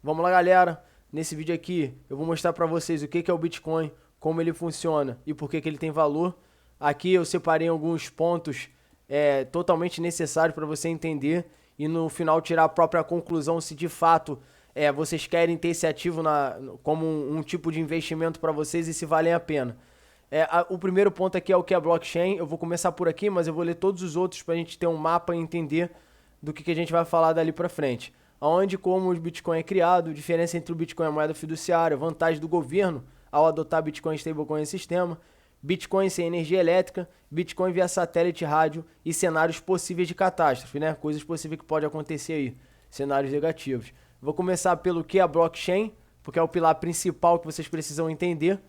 Vamos lá, galera. Nesse vídeo aqui eu vou mostrar para vocês o que é o Bitcoin, como ele funciona e por que ele tem valor. Aqui eu separei alguns pontos totalmente necessários para você entender e no final tirar a própria conclusão se de fato vocês querem ter esse ativo como um tipo de investimento para vocês e se valem a pena. O primeiro ponto aqui é o que é a blockchain. Eu vou começar por aqui, mas eu vou ler todos os outros para a gente ter um mapa e entender do que a gente vai falar dali para frente. Onde, como o Bitcoin é criado, diferença entre o Bitcoin e a moeda fiduciária, vantagem do governo ao adotar Bitcoin stablecoin em sistema, Bitcoin sem energia elétrica, Bitcoin via satélite, rádio e cenários possíveis de catástrofe, né? Coisas possíveis que podem acontecer aí, cenários negativos. Vou começar pelo que é a blockchain, porque é o pilar principal que vocês precisam entender.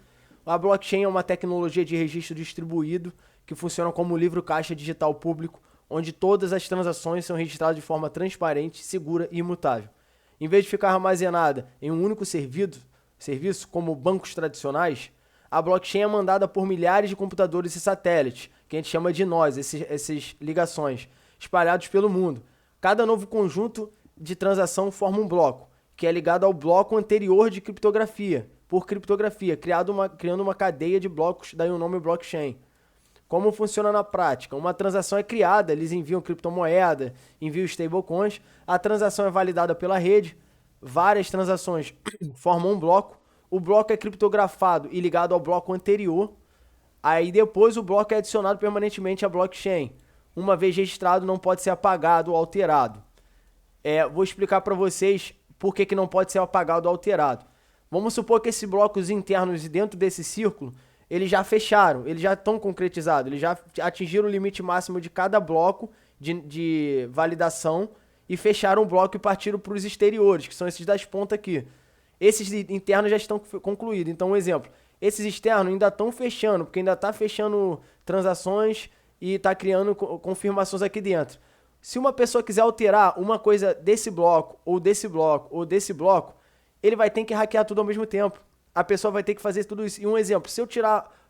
A blockchain é uma tecnologia de registro distribuído que funciona como livro caixa digital público, onde todas as transações são registradas de forma transparente, segura e imutável. Em vez de ficar armazenada em um único serviço como bancos tradicionais, a blockchain é mandada por milhares de computadores e satélites, que a gente chama de nós, essas ligações, espalhados pelo mundo. Cada novo conjunto de transação forma um bloco, que é ligado ao bloco anterior de criptografia, por criptografia, criando uma cadeia de blocos, daí o nome blockchain. Como funciona na prática? Uma transação é criada, eles enviam criptomoeda, enviam stablecoins, a transação é validada pela rede, várias transações formam um bloco, o bloco é criptografado e ligado ao bloco anterior, aí depois o bloco é adicionado permanentemente à blockchain. Uma vez registrado, não pode ser apagado ou alterado. Vou explicar para vocês por que não pode ser apagado ou alterado. Vamos supor que esses blocos internos dentro desse círculo eles já fecharam, eles já estão concretizados, eles já atingiram o limite máximo de cada bloco de validação e fecharam o bloco e partiram para os exteriores, que são esses das pontas aqui. Esses internos já estão concluídos. Então, um exemplo, esses externos ainda estão fechando, porque ainda está fechando transações e está criando confirmações aqui dentro. Se uma pessoa quiser alterar uma coisa desse bloco, ou desse bloco, ou desse bloco, ele vai ter que hackear tudo ao mesmo tempo. A pessoa vai ter que fazer tudo isso. E um exemplo, se eu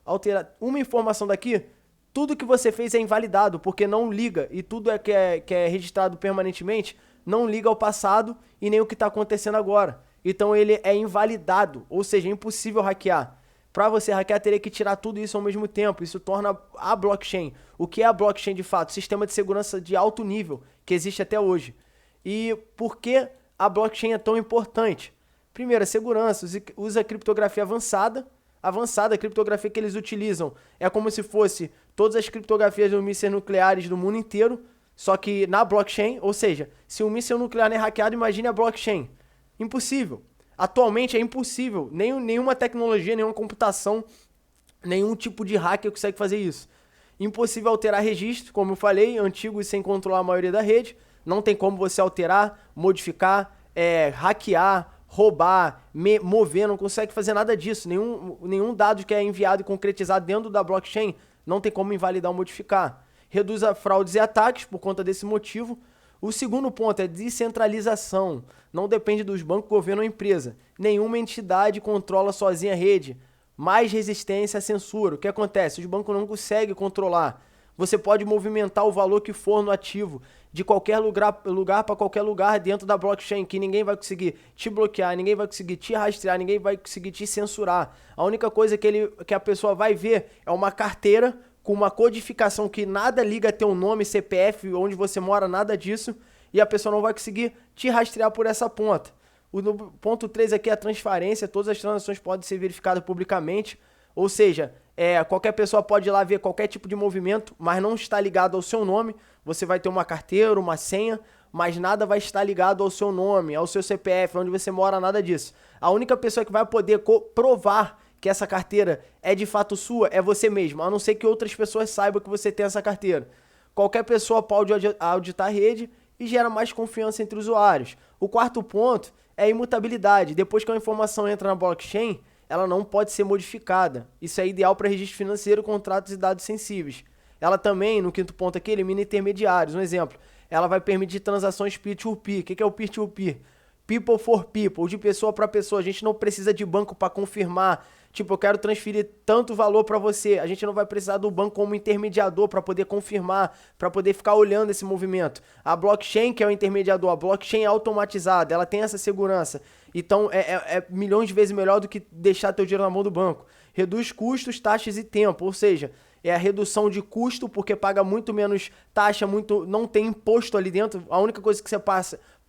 alterar uma informação daqui, tudo que você fez é invalidado, porque não liga, e tudo que é registrado permanentemente, não liga ao passado e nem o que está acontecendo agora. Então ele é invalidado, ou seja, é impossível hackear. Para você hackear, teria que tirar tudo isso ao mesmo tempo. Isso torna a blockchain. O que é a blockchain de fato? Sistema de segurança de alto nível, que existe até hoje. E por que a blockchain é tão importante? Primeiro, a segurança, usa criptografia avançada. A criptografia que eles utilizam é como se fosse todas as criptografias dos mísseis nucleares do mundo inteiro, só que na blockchain, ou seja, se um míssil nuclear é hackeado, imagine a blockchain. Impossível. Atualmente é impossível, nenhuma tecnologia, nenhuma computação, nenhum tipo de hacker consegue fazer isso. Impossível alterar registro, como eu falei, antigo e sem controlar a maioria da rede. Não tem como você alterar, modificar, hackear, roubar, mover, não consegue fazer nada disso. Nenhum dado que é enviado e concretizado dentro da blockchain não tem como invalidar ou modificar. Reduz a fraudes e ataques por conta desse motivo. O segundo ponto é descentralização. Não depende dos bancos, governo ou empresa. Nenhuma entidade controla sozinha a rede. Mais resistência à censura. O que acontece? Os bancos não conseguem controlar. Você pode movimentar o valor que for no ativo de qualquer lugar para qualquer lugar dentro da blockchain, que ninguém vai conseguir te bloquear, ninguém vai conseguir te rastrear, ninguém vai conseguir te censurar. A única coisa que a pessoa vai ver é uma carteira com uma codificação que nada liga a teu nome, CPF, onde você mora, nada disso, e a pessoa não vai conseguir te rastrear por essa ponta. O ponto 3 aqui é a transparência, todas as transações podem ser verificadas publicamente, ou seja, qualquer pessoa pode ir lá ver qualquer tipo de movimento, mas não está ligado ao seu nome. Você vai ter uma carteira, uma senha, mas nada vai estar ligado ao seu nome, ao seu CPF, onde você mora, nada disso. A única pessoa que vai poder provar que essa carteira é de fato sua é você mesmo, a não ser que outras pessoas saibam que você tem essa carteira. Qualquer pessoa pode auditar a rede e gera mais confiança entre usuários. O quarto ponto é a imutabilidade. Depois que a informação entra na blockchain, ela não pode ser modificada. Isso é ideal para registro financeiro, contratos e dados sensíveis. Ela também, no quinto ponto aqui, elimina intermediários. Um exemplo, ela vai permitir transações peer-to-peer. O que é o peer-to-peer? people for people, de pessoa para pessoa. A gente não precisa de banco para confirmar. Tipo, eu quero transferir tanto valor para você. A gente não vai precisar do banco como intermediador para poder confirmar, para poder ficar olhando esse movimento. A blockchain, que é o intermediador, a blockchain é automatizada, ela tem essa segurança. Então, é milhões de vezes melhor do que deixar teu dinheiro na mão do banco. Reduz custos, taxas e tempo, ou seja, é a redução de custo, porque paga muito menos taxa, não tem imposto ali dentro. A única coisa que você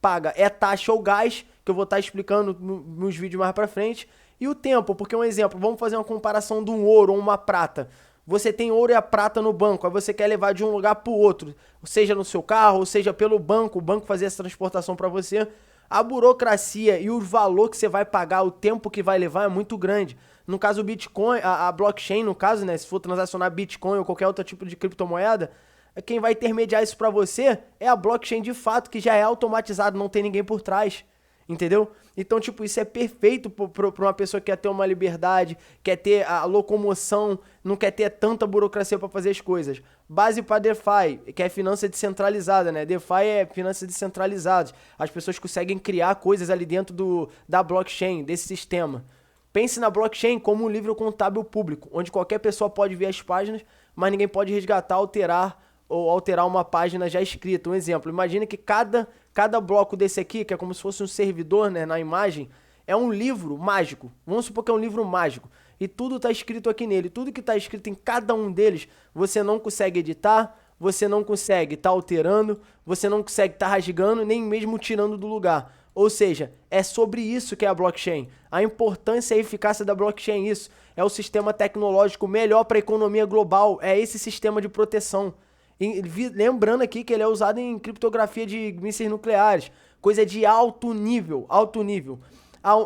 paga é taxa ou gás, que eu vou estar explicando nos vídeos mais pra frente. E o tempo, porque um exemplo, vamos fazer uma comparação de um ouro ou uma prata. Você tem ouro e a prata no banco, aí você quer levar de um lugar para o outro, seja no seu carro, ou seja pelo banco, o banco fazer essa transportação para você. A burocracia e o valor que você vai pagar, o tempo que vai levar é muito grande. No caso, o Bitcoin, a blockchain, no caso, né, se for transacionar Bitcoin ou qualquer outro tipo de criptomoeda, quem vai intermediar isso para você é a blockchain de fato, que já é automatizado, não tem ninguém por trás. Entendeu? Então, tipo, isso é perfeito pra uma pessoa que quer ter uma liberdade, quer ter a locomoção, não quer ter tanta burocracia para fazer as coisas. Base para DeFi, que é finança descentralizada, né? DeFi é finanças descentralizadas. As pessoas conseguem criar coisas ali dentro da blockchain, desse sistema. Pense na blockchain como um livro contábil público, onde qualquer pessoa pode ver as páginas, mas ninguém pode resgatar, alterar uma página já escrita. Um exemplo, imagina que cada bloco desse aqui, que é como se fosse um servidor, né, na imagem, é um livro mágico. Vamos supor que é um livro mágico. E tudo está escrito aqui nele. Tudo que está escrito em cada um deles, você não consegue editar, você não consegue estar alterando, você não consegue estar rasgando, nem mesmo tirando do lugar. Ou seja, é sobre isso que é a blockchain. A importância e a eficácia da blockchain é isso. É o sistema tecnológico melhor para a economia global. É esse sistema de proteção. Lembrando aqui que ele é usado em criptografia de mísseis nucleares, coisa de alto nível, alto nível.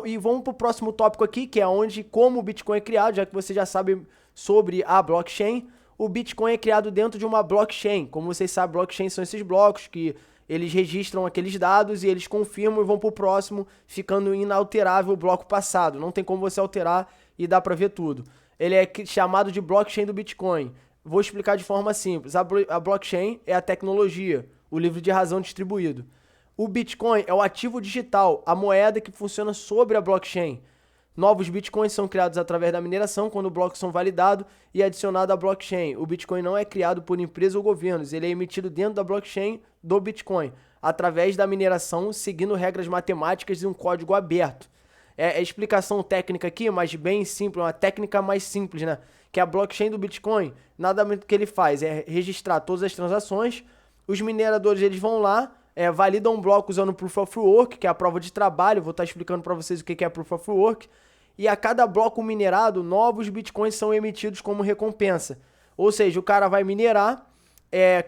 E vamos para o próximo tópico aqui, que é como o Bitcoin é criado, já que você já sabe sobre a blockchain. O Bitcoin é criado dentro de uma blockchain. Como vocês sabem, blockchain são esses blocos que eles registram aqueles dados e eles confirmam e vão para o próximo, ficando inalterável o bloco passado. Não tem como você alterar e dá para ver tudo. Ele é chamado de blockchain do Bitcoin. Vou explicar de forma simples. A blockchain é a tecnologia, o livro de razão distribuído. O Bitcoin é o ativo digital, a moeda que funciona sobre a blockchain. Novos Bitcoins são criados através da mineração, quando blocos são validados e adicionados à blockchain. O Bitcoin não é criado por empresas ou governos, ele é emitido dentro da blockchain do Bitcoin, através da mineração, seguindo regras matemáticas e um código aberto. É explicação técnica aqui, mas bem simples, uma técnica mais simples, né? Que a blockchain do Bitcoin, nada mais do que ele faz é registrar todas as transações, os mineradores eles vão lá, validam um bloco usando o Proof of Work, que é a prova de trabalho, vou estar explicando para vocês o que é Proof of Work, e a cada bloco minerado, novos Bitcoins são emitidos como recompensa. Ou seja, o cara vai minerar,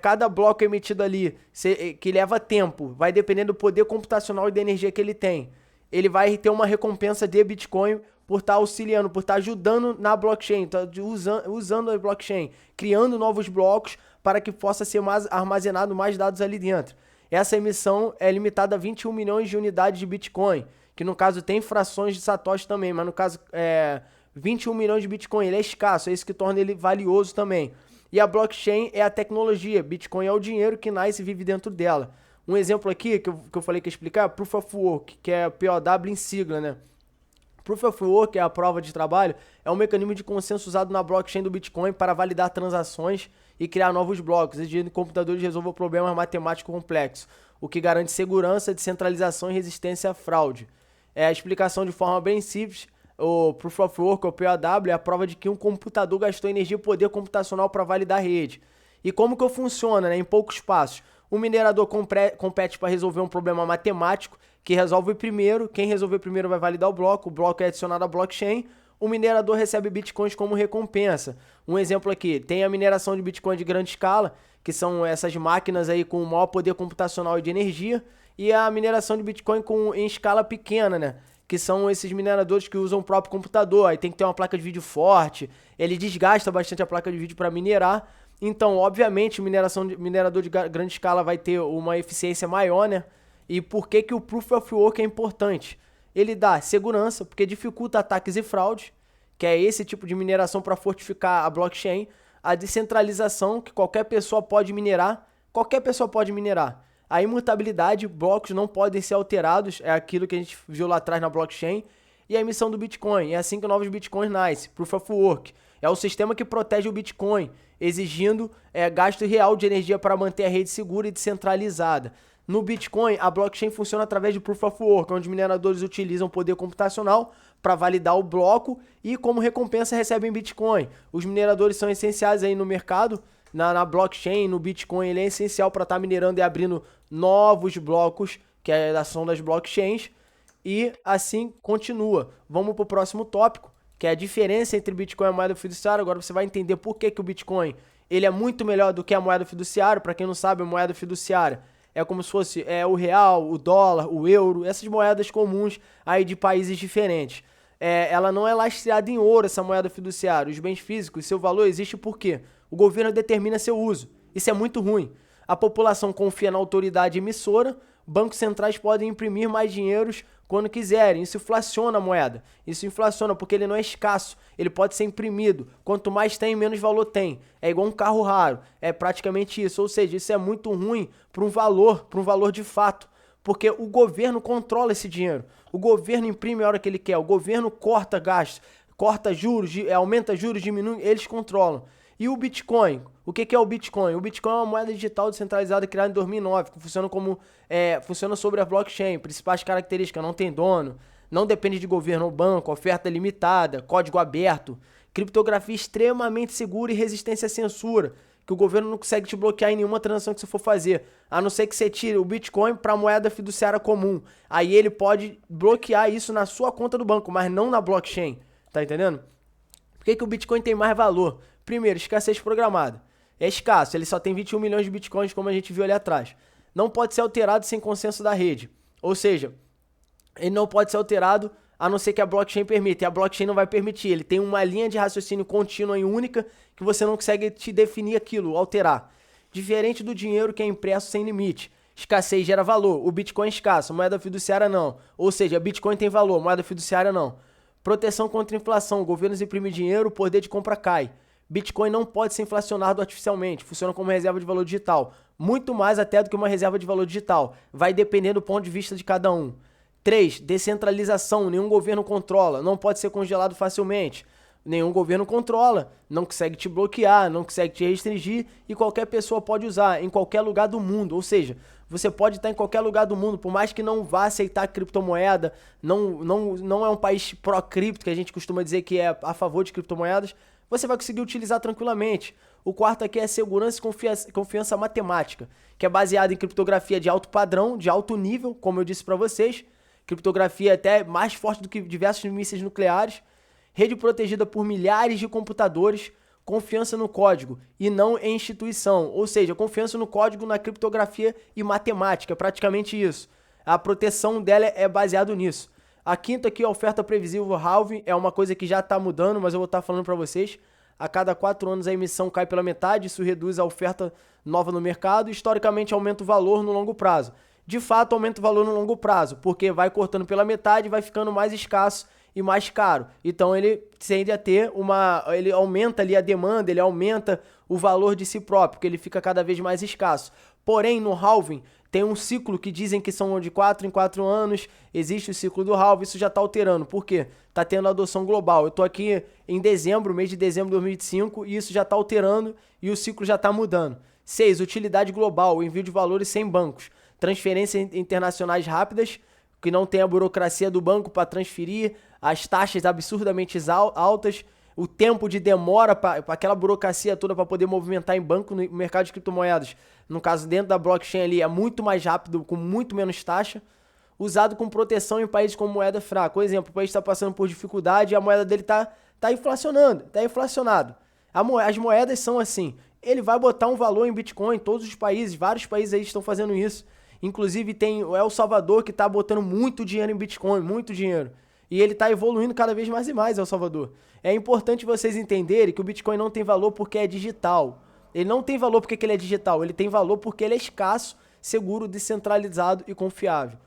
cada bloco emitido ali, que leva tempo, vai dependendo do poder computacional e da energia que ele tem. Ele vai ter uma recompensa de Bitcoin por estar auxiliando, por estar ajudando na blockchain, usando a blockchain, criando novos blocos para que possa ser armazenado mais dados ali dentro. Essa emissão é limitada a 21 milhões de unidades de Bitcoin, que no caso tem frações de Satoshi também, mas no caso 21 milhões de Bitcoin, ele é escasso, é isso que torna ele valioso também. E a blockchain é a tecnologia, Bitcoin é o dinheiro que nasce e vive dentro dela. Um exemplo aqui que eu falei que ia explicar é Proof of Work, que é POW em sigla, né? Proof of Work, que é a prova de trabalho, é um mecanismo de consenso usado na blockchain do Bitcoin para validar transações e criar novos blocos, exigindo que computadores resolvam problemas matemáticos complexos, o que garante segurança, descentralização e resistência à fraude. A explicação de forma bem simples, o Proof of Work, ou POW, é a prova de que um computador gastou energia e poder computacional para validar a rede. E como que funciona, né? Em poucos passos. O minerador compete para resolver um problema matemático, que resolve primeiro, quem resolver primeiro vai validar o bloco é adicionado à blockchain, o minerador recebe bitcoins como recompensa. Um exemplo aqui, tem a mineração de bitcoin de grande escala, que são essas máquinas aí com maior poder computacional e de energia, e a mineração de bitcoin em escala pequena, né? Que são esses mineradores que usam o próprio computador, aí tem que ter uma placa de vídeo forte, ele desgasta bastante a placa de vídeo para minerar. Então, obviamente, minerador de grande escala vai ter uma eficiência maior, né? E por que o Proof of Work é importante? Ele dá segurança, porque dificulta ataques e fraudes, que é esse tipo de mineração para fortificar a blockchain. A descentralização, que qualquer pessoa pode minerar. A imutabilidade, blocos não podem ser alterados, é aquilo que a gente viu lá atrás na blockchain. E a emissão do Bitcoin, é assim que novos Bitcoins nascem, Proof of Work. É o sistema que protege o Bitcoin, exigindo gasto real de energia para manter a rede segura e descentralizada. No Bitcoin, a blockchain funciona através de Proof of Work, onde mineradores utilizam poder computacional para validar o bloco e, como recompensa, recebem Bitcoin. Os mineradores são essenciais aí no mercado, na blockchain, no Bitcoin, ele é essencial para estar minerando e abrindo novos blocos, que são das blockchains, e assim continua. Vamos para o próximo tópico, que é a diferença entre Bitcoin e a moeda fiduciária. Agora você vai entender por que o Bitcoin ele é muito melhor do que a moeda fiduciária. Para quem não sabe, a moeda fiduciária é como se fosse o real, o dólar, o euro, essas moedas comuns aí de países diferentes. Ela não é lastreada em ouro, essa moeda fiduciária. Os bens físicos, seu valor existe por quê? O governo determina seu uso. Isso é muito ruim. A população confia na autoridade emissora, bancos centrais podem imprimir mais dinheiros quando quiserem. Isso inflaciona a moeda. Isso inflaciona porque ele não é escasso. Ele pode ser imprimido. Quanto mais tem, menos valor tem. É igual um carro raro. É praticamente isso. Ou seja, isso é muito ruim para um valor de fato. Porque o governo controla esse dinheiro. O governo imprime a hora que ele quer. O governo corta gastos, corta juros, aumenta juros, diminui. Eles controlam. E o Bitcoin? O que é o Bitcoin? O Bitcoin é uma moeda digital descentralizada criada em 2009, que funciona sobre a blockchain. Principais características: não tem dono, não depende de governo ou banco, oferta limitada, código aberto, criptografia extremamente segura e resistência à censura, que o governo não consegue te bloquear em nenhuma transação que você for fazer, a não ser que você tire o Bitcoin para a moeda fiduciária comum. Aí ele pode bloquear isso na sua conta do banco, mas não na blockchain. Tá entendendo? Por que o Bitcoin tem mais valor? Primeiro, escassez programada. É escasso, ele só tem 21 milhões de bitcoins, como a gente viu ali atrás. Não pode ser alterado sem consenso da rede. Ou seja, ele não pode ser alterado a não ser que a blockchain permita. E a blockchain não vai permitir. Ele tem uma linha de raciocínio contínua e única que você não consegue te definir aquilo, alterar. Diferente do dinheiro que é impresso sem limite. Escassez gera valor. O Bitcoin é escasso, moeda fiduciária não. Ou seja, Bitcoin tem valor, moeda fiduciária não. Proteção contra inflação. Governos imprimem dinheiro, o poder de compra cai. Bitcoin não pode ser inflacionado artificialmente, funciona como reserva de valor digital, muito mais até do que uma reserva de valor digital, vai depender do ponto de vista de cada um. 3. Descentralização, nenhum governo controla, não pode ser congelado facilmente, nenhum governo controla, não consegue te bloquear, não consegue te restringir e qualquer pessoa pode usar em qualquer lugar do mundo, ou seja, você pode estar em qualquer lugar do mundo, por mais que não vá aceitar criptomoeda, não é um país pró-cripto, que a gente costuma dizer que é a favor de criptomoedas, você vai conseguir utilizar tranquilamente. O quarto aqui é segurança e confiança matemática, que é baseado em criptografia de alto padrão, de alto nível, como eu disse para vocês. Criptografia até mais forte do que diversos mísseis nucleares. Rede protegida por milhares de computadores. Confiança no código e não em instituição. Ou seja, confiança no código, na criptografia e matemática. É praticamente isso. A proteção dela é baseada nisso. A quinta aqui, a oferta previsível halving, é uma coisa que já está mudando, mas eu vou estar falando para vocês. A cada 4 anos a emissão cai pela metade, isso reduz a oferta nova no mercado e historicamente aumenta o valor no longo prazo. De fato, aumenta o valor no longo prazo, porque vai cortando pela metade e vai ficando mais escasso e mais caro. Então ele tende a ter ele aumenta ali a demanda, ele aumenta o valor de si próprio, porque ele fica cada vez mais escasso. Porém, no halving, tem um ciclo que dizem que são de 4 em 4 anos, existe o ciclo do halving, isso já está alterando. Por quê? Está tendo adoção global. Eu estou aqui em dezembro, mês de dezembro de 2025, e isso já está alterando e o ciclo já está mudando. 6. Utilidade global, o envio de valores sem bancos. Transferências internacionais rápidas, que não tem a burocracia do banco para transferir, as taxas absurdamente altas, o tempo de demora para aquela burocracia toda para poder movimentar em banco no mercado de criptomoedas, no caso dentro da blockchain ali, é muito mais rápido, com muito menos taxa, usado com proteção em países com moeda fraca. Por exemplo, o país está passando por dificuldade e a moeda dele está inflacionando, está inflacionado. As moedas são assim, ele vai botar um valor em Bitcoin, todos os países, vários países aí estão fazendo isso. Inclusive tem o El Salvador que está botando muito dinheiro em Bitcoin, muito dinheiro. E ele está evoluindo cada vez mais e mais, El Salvador. É importante vocês entenderem que o Bitcoin não tem valor porque é digital. Ele não tem valor porque ele é digital, ele tem valor porque ele é escasso, seguro, descentralizado e confiável.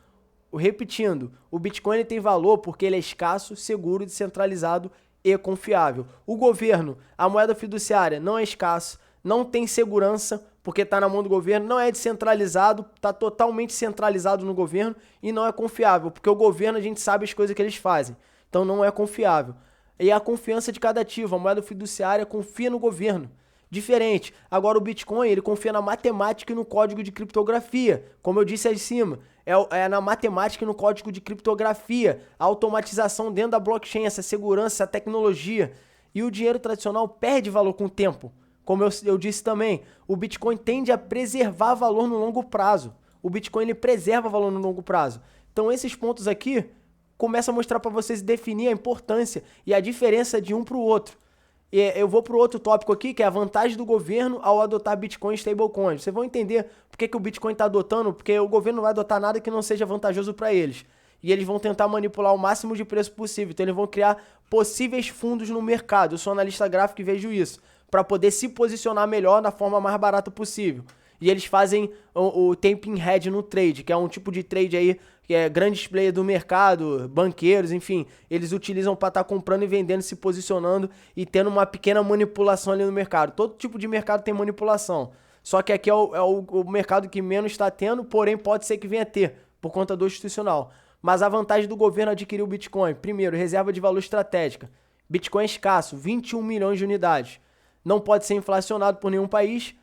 Repetindo, o Bitcoin ele tem valor porque ele é escasso, seguro, descentralizado e confiável. O governo, a moeda fiduciária, não é escasso, não tem segurança, porque está na mão do governo, não é descentralizado, está totalmente centralizado no governo e não é confiável, porque o governo a gente sabe as coisas que eles fazem, então não é confiável. E a confiança de cada ativo, a moeda fiduciária confia no governo. Diferente. Agora o Bitcoin, ele confia na matemática e no código de criptografia. Como eu disse aí em cima, é na matemática e no código de criptografia, a automatização dentro da blockchain, essa segurança, essa tecnologia. E o dinheiro tradicional perde valor com o tempo. Como eu disse também, o Bitcoin tende a preservar valor no longo prazo. O Bitcoin ele preserva valor no longo prazo. Então esses pontos aqui começam a mostrar para vocês definir a importância e a diferença de um para o outro. E eu vou para o outro tópico aqui, que é a vantagem do governo ao adotar Bitcoin e stablecoins. Vocês vão entender por que o Bitcoin está adotando, porque o governo não vai adotar nada que não seja vantajoso para eles. E eles vão tentar manipular o máximo de preço possível. Então eles vão criar possíveis fundos no mercado. Eu sou analista gráfico e vejo isso, para poder se posicionar melhor da forma mais barata possível. E eles fazem o tamping head no trade, que é um tipo de trade aí, que é grandes players do mercado, banqueiros, enfim, eles utilizam para estar comprando e vendendo, se posicionando e tendo uma pequena manipulação ali no mercado. Todo tipo de mercado tem manipulação, só que aqui é o mercado que menos está tendo, porém pode ser que venha a ter, por conta do institucional. Mas a vantagem do governo adquirir o Bitcoin: primeiro, reserva de valor estratégica. Bitcoin é escasso, 21 milhões de unidades. Não pode ser inflacionado por nenhum país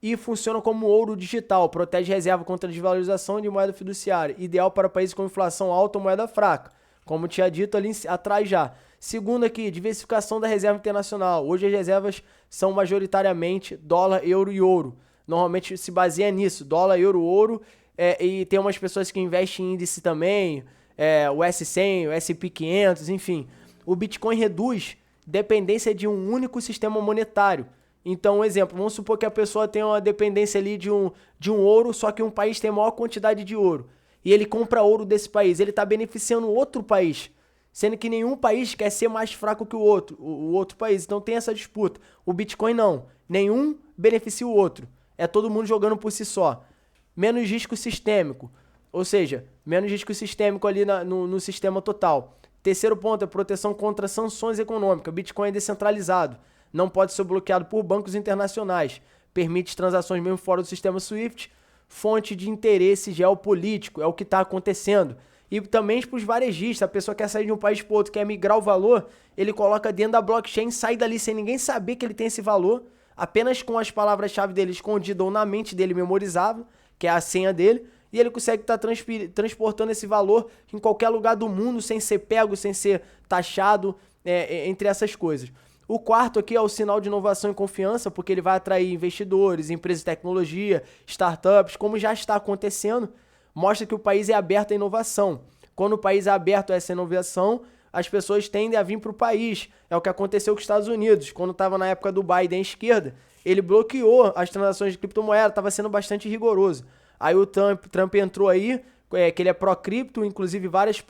e funciona como ouro digital, protege reserva contra desvalorização de moeda fiduciária, ideal para países com inflação alta ou moeda fraca, como tinha dito ali atrás já. Segundo aqui, diversificação da reserva internacional. Hoje as reservas são majoritariamente dólar, euro e ouro. Normalmente se baseia nisso, dólar, euro, ouro, e tem umas pessoas que investem em índice também, o S100, o SP500, enfim. O Bitcoin reduz dependência de um único sistema monetário. Então, um exemplo, vamos supor que a pessoa tem uma dependência ali de um ouro, só que um país tem maior quantidade de ouro, e ele compra ouro desse país, ele está beneficiando outro país, sendo que nenhum país quer ser mais fraco que o outro país, então tem essa disputa. O Bitcoin não, nenhum beneficia o outro, é todo mundo jogando por si só. Menos risco sistêmico, ou seja, menos risco sistêmico ali no sistema total. Terceiro ponto é proteção contra sanções econômicas. Bitcoin é descentralizado, não pode ser bloqueado por bancos internacionais, permite transações mesmo fora do sistema SWIFT, fonte de interesse geopolítico, é o que está acontecendo. E também para os varejistas, a pessoa quer sair de um país para outro, quer migrar o valor, ele coloca dentro da blockchain, sai dali sem ninguém saber que ele tem esse valor, apenas com as palavras-chave dele escondidas ou na mente dele memorizável, que é a senha dele, e ele consegue estar transportando esse valor em qualquer lugar do mundo, sem ser pego, sem ser taxado, entre essas coisas. O quarto aqui é o sinal de inovação e confiança, porque ele vai atrair investidores, empresas de tecnologia, startups, como já está acontecendo, mostra que o país é aberto à inovação. Quando o país é aberto a essa inovação, as pessoas tendem a vir para o país. É o que aconteceu com os Estados Unidos. Quando estava na época do Biden à esquerda, ele bloqueou as transações de criptomoeda, estava sendo bastante rigoroso. Aí o Trump entrou aí, que ele é pró-cripto, inclusive várias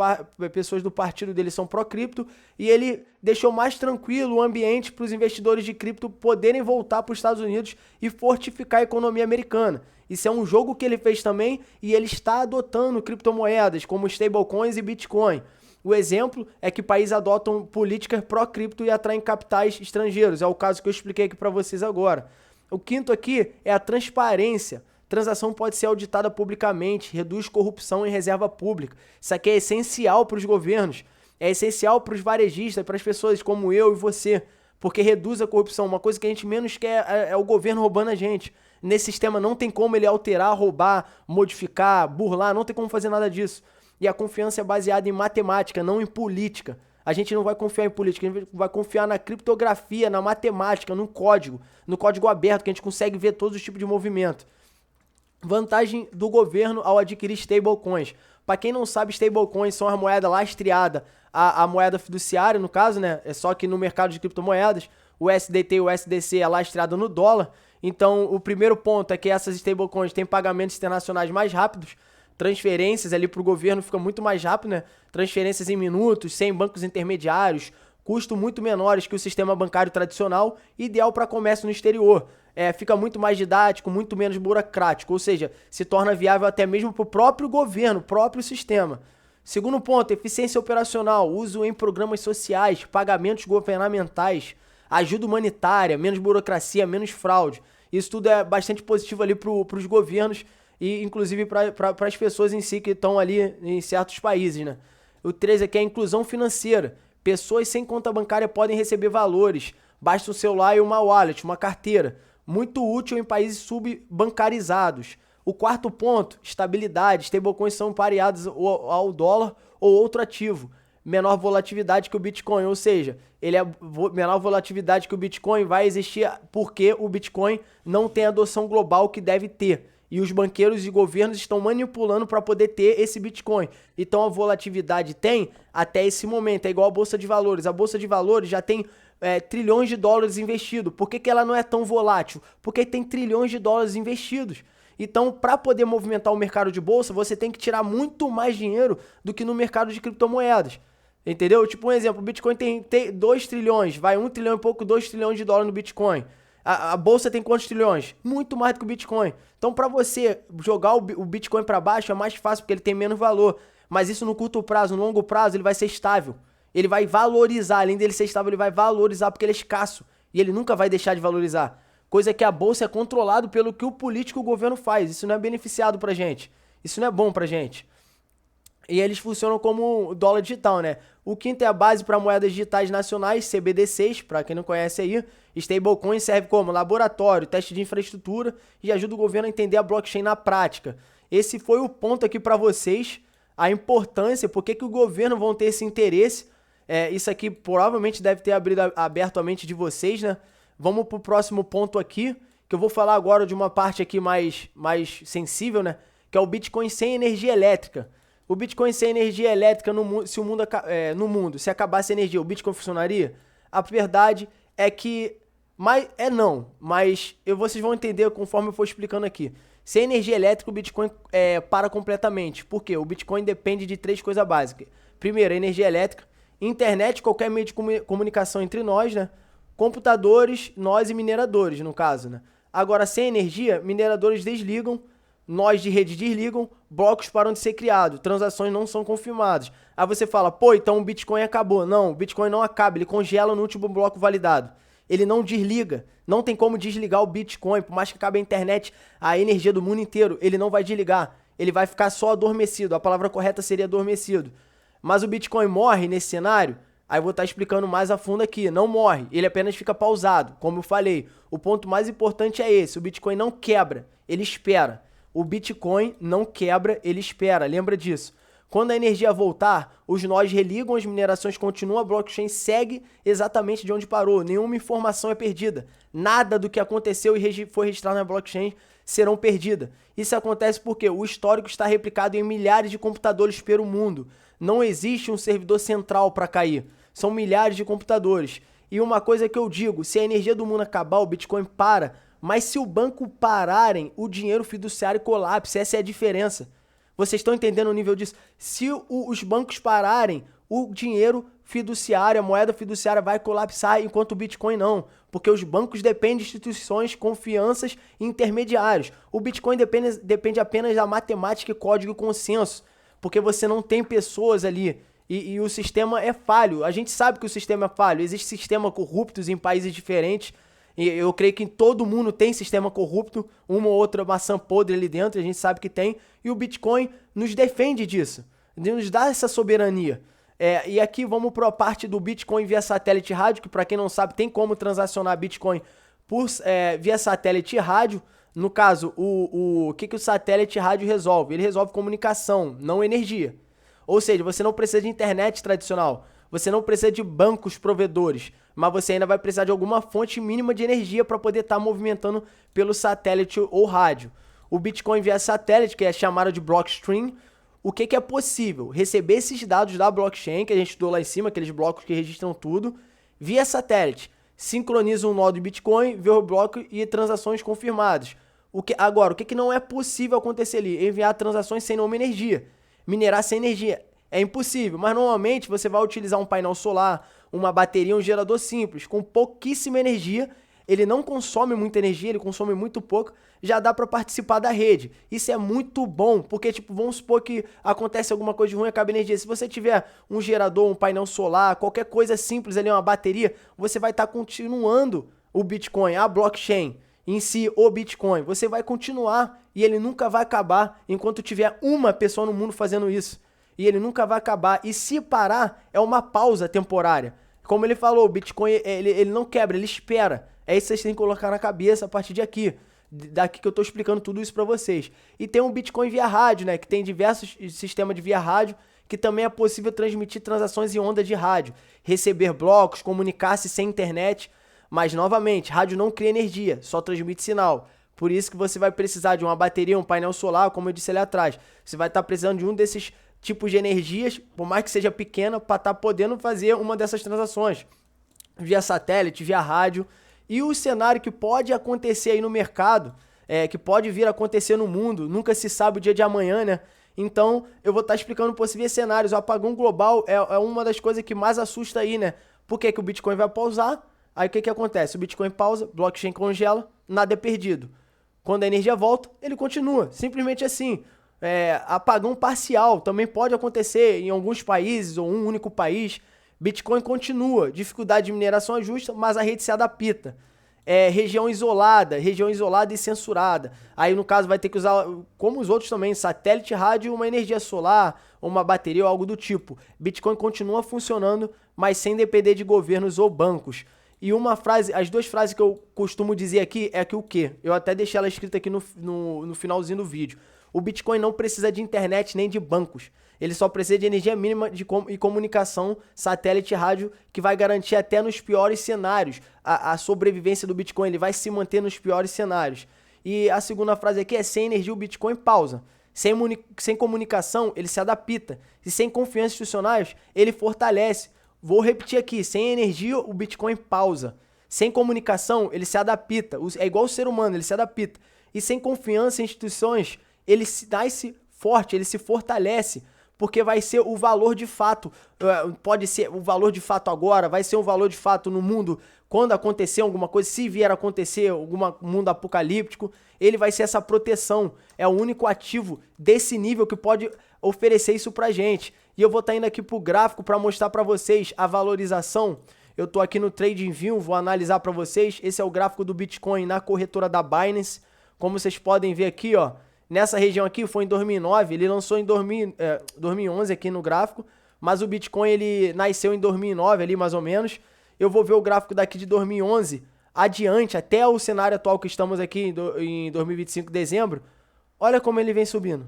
pessoas do partido dele são pró-cripto, e ele deixou mais tranquilo o ambiente para os investidores de cripto poderem voltar para os Estados Unidos e fortificar a economia americana. Isso é um jogo que ele fez também, e ele está adotando criptomoedas como stablecoins e Bitcoin. O exemplo é que países adotam políticas pró-cripto e atraem capitais estrangeiros, é o caso que eu expliquei aqui para vocês agora. O quinto aqui é a transparência. Transação pode ser auditada publicamente, reduz corrupção em reserva pública. Isso aqui é essencial para os governos, é essencial para os varejistas, para as pessoas como eu e você, porque reduz a corrupção. Uma coisa que a gente menos quer é o governo roubando a gente. Nesse sistema não tem como ele alterar, roubar, modificar, burlar, não tem como fazer nada disso. E a confiança é baseada em matemática, não em política. A gente não vai confiar em política, a gente vai confiar na criptografia, na matemática, no código aberto, que a gente consegue ver todos os tipos de movimento. Vantagem do governo ao adquirir stablecoins. Para quem não sabe, stablecoins são as moedas lastreadas à moeda fiduciária, no caso, né? É só que no mercado de criptomoedas, o USDT e o USDC é lastreado no dólar. Então, o primeiro ponto é que essas stablecoins têm pagamentos internacionais mais rápidos, transferências ali para o governo fica muito mais rápido, né? Transferências em minutos, sem bancos intermediários, custo muito menores que o sistema bancário tradicional, ideal para comércio no exterior. Fica muito mais didático, muito menos burocrático, ou seja, se torna viável até mesmo para o próprio governo, próprio sistema. Segundo ponto, eficiência operacional, uso em programas sociais, pagamentos governamentais, ajuda humanitária, menos burocracia, menos fraude. Isso tudo é bastante positivo ali para os governos e inclusive para as pessoas em si que estão ali em certos países, né? O 3 aqui é a inclusão financeira. Pessoas sem conta bancária podem receber valores. Basta um celular e uma wallet, uma carteira. Muito útil em países subbancarizados. O quarto ponto, estabilidade. Stablecoins são pareados ao dólar ou outro ativo. Menor volatilidade que o Bitcoin, ou seja, ele é menor volatilidade que o Bitcoin vai existir porque o Bitcoin não tem a adoção global que deve ter. E os banqueiros e governos estão manipulando para poder ter esse Bitcoin. Então a volatilidade tem até esse momento. É igual a Bolsa de Valores. A Bolsa de Valores já tem trilhões de dólares investidos. Por que ela não é tão volátil? Porque tem trilhões de dólares investidos. Então, para poder movimentar o mercado de bolsa, você tem que tirar muito mais dinheiro do que no mercado de criptomoedas. Entendeu? Tipo um exemplo, o Bitcoin tem 2 trilhões, vai 1 trilhão e pouco, 2 trilhões de dólares no Bitcoin. A bolsa tem quantos trilhões? Muito mais do que o Bitcoin. Então, para você jogar o Bitcoin para baixo é mais fácil porque ele tem menos valor. Mas isso no curto prazo, no longo prazo, ele vai ser estável. Ele vai valorizar, além dele ser estável, ele vai valorizar porque ele é escasso. E ele nunca vai deixar de valorizar. Coisa que a bolsa é controlado pelo que o político e o governo faz. Isso não é beneficiado pra gente. Isso não é bom pra gente. E eles funcionam como dólar digital, né? O quinto é a base para moedas digitais nacionais, CBDCs, para quem não conhece aí. Stablecoin serve como laboratório, teste de infraestrutura e ajuda o governo a entender a blockchain na prática. Esse foi o ponto aqui para vocês, a importância, por que o governo vão ter esse interesse. Isso aqui provavelmente deve ter aberto a mente de vocês, né? Vamos pro próximo ponto aqui, que eu vou falar agora de uma parte aqui mais sensível, né? Que é o Bitcoin sem energia elétrica. O Bitcoin sem energia elétrica no mundo, se acabasse a energia, o Bitcoin funcionaria? A verdade é que mas vocês vão entender conforme eu for explicando aqui. Sem energia elétrica, o Bitcoin para completamente. Por quê? O Bitcoin depende de 3 coisas básicas. Primeiro, a energia elétrica, internet, qualquer meio de comunicação entre nós, né? Computadores, nós e mineradores, no caso, né? Agora, sem energia, mineradores desligam, nós de rede desligam, blocos param de ser criados, transações não são confirmadas. Aí você fala, pô, então o Bitcoin acabou. Não, o Bitcoin não acaba, ele congela no último bloco validado. Ele não desliga, não tem como desligar o Bitcoin, por mais que acabe a internet, a energia do mundo inteiro, ele não vai desligar. Ele vai ficar só adormecido, a palavra correta seria adormecido. Mas o Bitcoin morre nesse cenário? Aí eu vou estar explicando mais a fundo aqui. Não morre, ele apenas fica pausado. Como eu falei, o ponto mais importante é esse. O Bitcoin não quebra, ele espera. O Bitcoin não quebra, ele espera. Lembra disso. Quando a energia voltar, os nós religam, as minerações continuam, a blockchain segue exatamente de onde parou. Nenhuma informação é perdida. Nada do que aconteceu e foi registrado na blockchain serão perdidas. Isso acontece porque o histórico está replicado em milhares de computadores pelo mundo. Não existe um servidor central para cair. São milhares de computadores. E uma coisa que eu digo, se a energia do mundo acabar, o Bitcoin para. Mas se o banco pararem, o dinheiro fiduciário colapsa. Essa é a diferença. Vocês estão entendendo o nível disso? Se os bancos pararem, o dinheiro fiduciário, a moeda fiduciária vai colapsar, enquanto o Bitcoin não. Porque os bancos dependem de instituições, confianças e intermediários. O Bitcoin depende apenas da matemática, código e consenso. Porque você não tem pessoas ali e o sistema é falho. A gente sabe que o sistema é falho. Existem sistemas corruptos em países diferentes. E eu creio que em todo mundo tem sistema corrupto, uma ou outra maçã podre ali dentro, a gente sabe que tem. E o Bitcoin nos defende disso, nos dá essa soberania. E aqui vamos para a parte do Bitcoin via satélite e rádio, que para quem não sabe tem como transacionar Bitcoin via satélite e rádio. No caso, o que o satélite e rádio resolve? Ele resolve comunicação, não energia. Ou seja, você não precisa de internet tradicional, você não precisa de bancos provedores, mas você ainda vai precisar de alguma fonte mínima de energia para poder estar movimentando pelo satélite ou rádio. O Bitcoin via satélite, que é chamado de blockstream, o que é possível? Receber esses dados da blockchain, que a gente estudou lá em cima, aqueles blocos que registram tudo, via satélite. Sincroniza um nó de Bitcoin, vê o bloco e transações confirmadas. Agora, o que não é possível acontecer ali? Enviar transações sem nenhuma energia. Minerar sem energia. É impossível, mas normalmente você vai utilizar um painel solar, uma bateria, um gerador simples, com pouquíssima energia. Ele não consome muita energia, ele consome muito pouco, já dá para participar da rede. Isso é muito bom, porque vamos supor que acontece alguma coisa de ruim e acaba a energia. Se você tiver um gerador, um painel solar, qualquer coisa simples ali, uma bateria, você vai estar continuando o Bitcoin, a blockchain. em si o Bitcoin. Você vai continuar e ele nunca vai acabar enquanto tiver uma pessoa no mundo fazendo isso. E ele nunca vai acabar. E se parar, é uma pausa temporária. Como ele falou, o Bitcoin ele não quebra, ele espera. É isso que vocês têm que colocar na cabeça a partir de aqui. Daqui que eu tô explicando tudo isso para vocês. E tem um Bitcoin via rádio, né? Que tem diversos sistemas de via rádio, que também é possível transmitir transações em onda de rádio, receber blocos, comunicar-se sem internet. Mas, novamente, rádio não cria energia, só transmite sinal. Por isso que você vai precisar de uma bateria, um painel solar, como eu disse ali atrás. Você vai estar precisando de um desses tipos de energias, por mais que seja pequena, para estar podendo fazer uma dessas transações. Via satélite, via rádio. E o cenário que pode acontecer aí no mercado, que pode vir a acontecer no mundo, nunca se sabe o dia de amanhã, né? Então, eu vou estar explicando possíveis cenários. O apagão global é uma das coisas que mais assusta aí, né? Por que o Bitcoin vai pausar? Aí o que acontece? O Bitcoin pausa, blockchain congela, nada é perdido. Quando a energia volta, ele continua. Simplesmente assim. Apagão parcial também pode acontecer em alguns países ou um único país. Bitcoin continua, dificuldade de mineração é justa, mas a rede se adapta. Região isolada e censurada. Aí no caso vai ter que usar, como os outros também, satélite, rádio, uma energia solar, uma bateria ou algo do tipo. Bitcoin continua funcionando, mas sem depender de governos ou bancos. E uma frase, as duas frases que eu costumo dizer aqui é que o quê? Eu até deixei ela escrita aqui no finalzinho do vídeo. O Bitcoin não precisa de internet nem de bancos. Ele só precisa de energia mínima e comunicação, satélite e rádio, que vai garantir até nos piores cenários a sobrevivência do Bitcoin. Ele vai se manter nos piores cenários. E a segunda frase aqui é: sem energia o Bitcoin pausa. Sem comunicação, ele se adapta. E sem confiança institucionais, ele fortalece. Vou repetir aqui: sem energia o Bitcoin pausa. Sem comunicação, ele se adapta. É igual o ser humano, ele se adapta. E sem confiança em instituições, ele se nasce forte, ele se fortalece. Porque vai ser o valor de fato, pode ser o valor de fato agora, vai ser o valor de fato no mundo quando acontecer alguma coisa, se vier a acontecer algum mundo apocalíptico, ele vai ser essa proteção, é o único ativo desse nível que pode oferecer isso pra gente. E eu vou estar indo aqui pro gráfico para mostrar para vocês a valorização. Eu tô aqui no TradingView, vou analisar para vocês, esse é o gráfico do Bitcoin na corretora da Binance, como vocês podem ver aqui, ó. Nessa região aqui foi em 2009, ele lançou em 2011 aqui no gráfico, mas o Bitcoin ele nasceu em 2009 ali mais ou menos. Eu vou ver o gráfico daqui de 2011 adiante, até o cenário atual que estamos aqui em 2025, dezembro. Olha como ele vem subindo.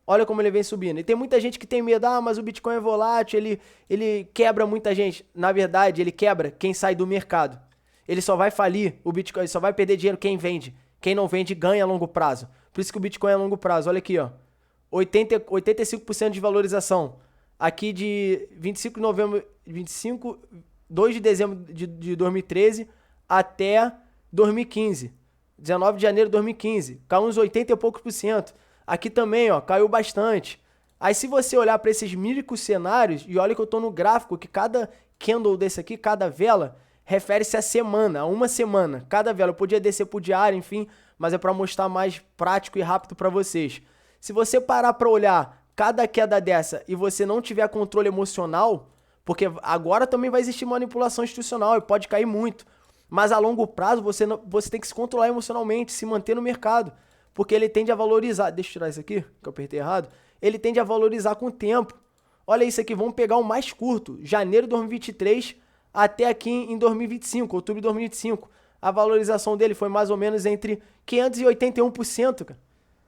Olha como ele vem subindo. E tem muita gente que tem medo, mas o Bitcoin é volátil, ele quebra muita gente. Na verdade, ele quebra quem sai do mercado. Ele só vai falir, o Bitcoin só vai perder dinheiro quem vende. Quem não vende ganha a longo prazo. Por isso que o Bitcoin é a longo prazo. Olha aqui, ó. 85% de valorização. Aqui de 2 de dezembro de 2013 até 2015. 19 de janeiro de 2015. Caiu uns 80 e poucos por cento. Aqui também, ó, caiu bastante. Aí se você olhar para esses micro cenários, e olha que eu tô no gráfico, que cada candle desse aqui, cada vela, refere-se a semana, a uma semana. Cada vela, eu podia descer por diário, enfim, mas é para mostrar mais prático e rápido para vocês. Se você parar para olhar cada queda dessa e você não tiver controle emocional, porque agora também vai existir manipulação institucional e pode cair muito, mas a longo prazo você tem que se controlar emocionalmente, se manter no mercado, porque ele tende a valorizar. Deixa eu tirar isso aqui, que eu apertei errado. Ele tende a valorizar com o tempo. Olha isso aqui, vamos pegar o mais curto, janeiro de 2023 até aqui em 2025, outubro de 2025. A valorização dele foi mais ou menos entre 581%, cara.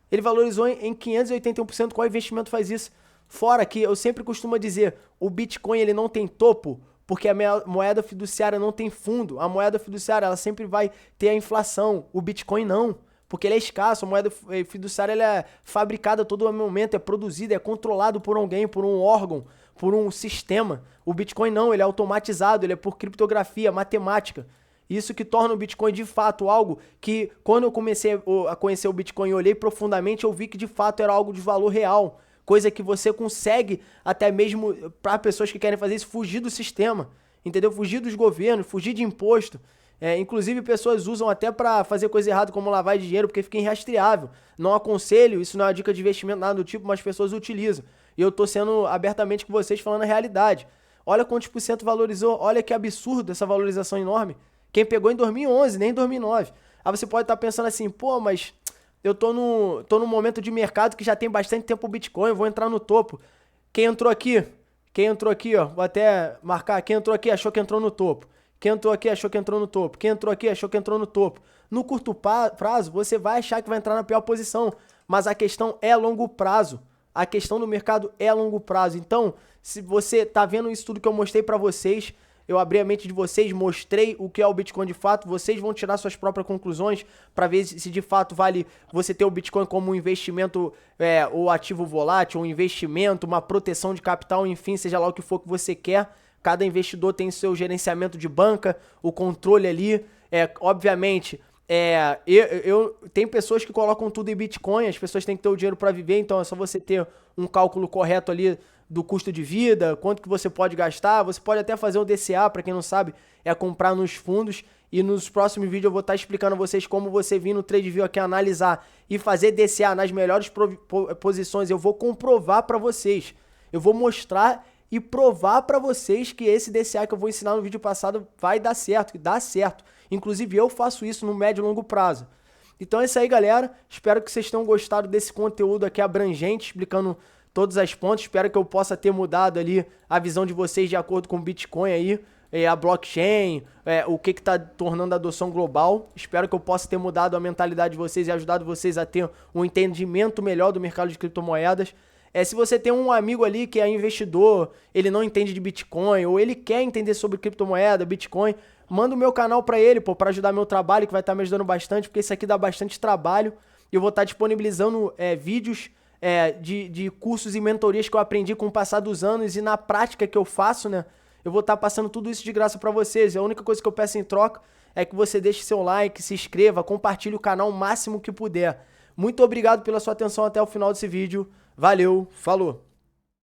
Ele valorizou em 581%. Qual investimento faz isso? Fora que eu sempre costumo dizer, o Bitcoin ele não tem topo, porque a moeda fiduciária não tem fundo. A moeda fiduciária ela sempre vai ter a inflação. O Bitcoin não, porque ele é escasso. A moeda fiduciária ela é fabricada a todo momento, é produzida, é controlado por alguém, por um órgão, por um sistema. O Bitcoin não, ele é automatizado, ele é por criptografia, matemática. Isso que torna o Bitcoin de fato algo que, quando eu comecei a conhecer o Bitcoin e olhei profundamente, eu vi que de fato era algo de valor real. Coisa que você consegue, até mesmo para pessoas que querem fazer isso, fugir do sistema, entendeu? Fugir dos governos, fugir de imposto. Inclusive pessoas usam até para fazer coisa errada como lavar dinheiro, porque fica irrastreável. Não aconselho, isso não é uma dica de investimento, nada do tipo, mas pessoas utilizam. E eu tô sendo abertamente com vocês falando a realidade. Olha quantos por cento valorizou, olha que absurdo essa valorização enorme. Quem pegou em 2011, nem em 2009. Aí você pode estar pensando assim, pô, mas eu tô num momento de mercado que já tem bastante tempo o Bitcoin, eu vou entrar no topo. Quem entrou aqui? Quem entrou aqui, ó, vou até marcar, quem entrou aqui achou que entrou no topo. Quem entrou aqui achou que entrou no topo. Quem entrou aqui achou que entrou no topo. No curto prazo, você vai achar que vai entrar na pior posição, mas a questão é longo prazo. A questão do mercado é longo prazo. Então, se você tá vendo isso tudo que eu mostrei pra vocês, eu abri a mente de vocês, mostrei o que é o Bitcoin de fato, vocês vão tirar suas próprias conclusões para ver se de fato vale você ter o Bitcoin como um investimento ou ativo volátil, um investimento, uma proteção de capital, enfim, seja lá o que for que você quer. Cada investidor tem seu gerenciamento de banca, o controle ali, obviamente... tem pessoas que colocam tudo em Bitcoin, as pessoas têm que ter o dinheiro para viver, então é só você ter um cálculo correto ali do custo de vida, quanto que você pode gastar, você pode até fazer um DCA, para quem não sabe, é comprar nos fundos, e nos próximos vídeos eu vou estar explicando a vocês como você vir no TradingView aqui analisar e fazer DCA nas melhores posições, eu vou comprovar para vocês, eu vou mostrar e provar para vocês que esse DCA que eu vou ensinar no vídeo passado vai dar certo, que dá certo. Inclusive eu faço isso no médio e longo prazo. Então é isso aí, galera. Espero que vocês tenham gostado desse conteúdo aqui abrangente, explicando todas as pontas. Espero que eu possa ter mudado ali a visão de vocês de acordo com o Bitcoin aí, a blockchain, o que está tornando a adoção global. Espero que eu possa ter mudado a mentalidade de vocês e ajudado vocês a ter um entendimento melhor do mercado de criptomoedas. Se você tem um amigo ali que é investidor, ele não entende de Bitcoin, ou ele quer entender sobre criptomoeda, Bitcoin, manda o meu canal pra ele, pô, pra ajudar meu trabalho, que vai estar me ajudando bastante, porque isso aqui dá bastante trabalho. Eu vou estar disponibilizando vídeos de cursos e mentorias que eu aprendi com o passar dos anos e na prática que eu faço, né? Eu vou estar passando tudo isso de graça pra vocês. A única coisa que eu peço em troca é que você deixe seu like, se inscreva, compartilhe o canal o máximo que puder. Muito obrigado pela sua atenção até o final desse vídeo. Valeu, falou!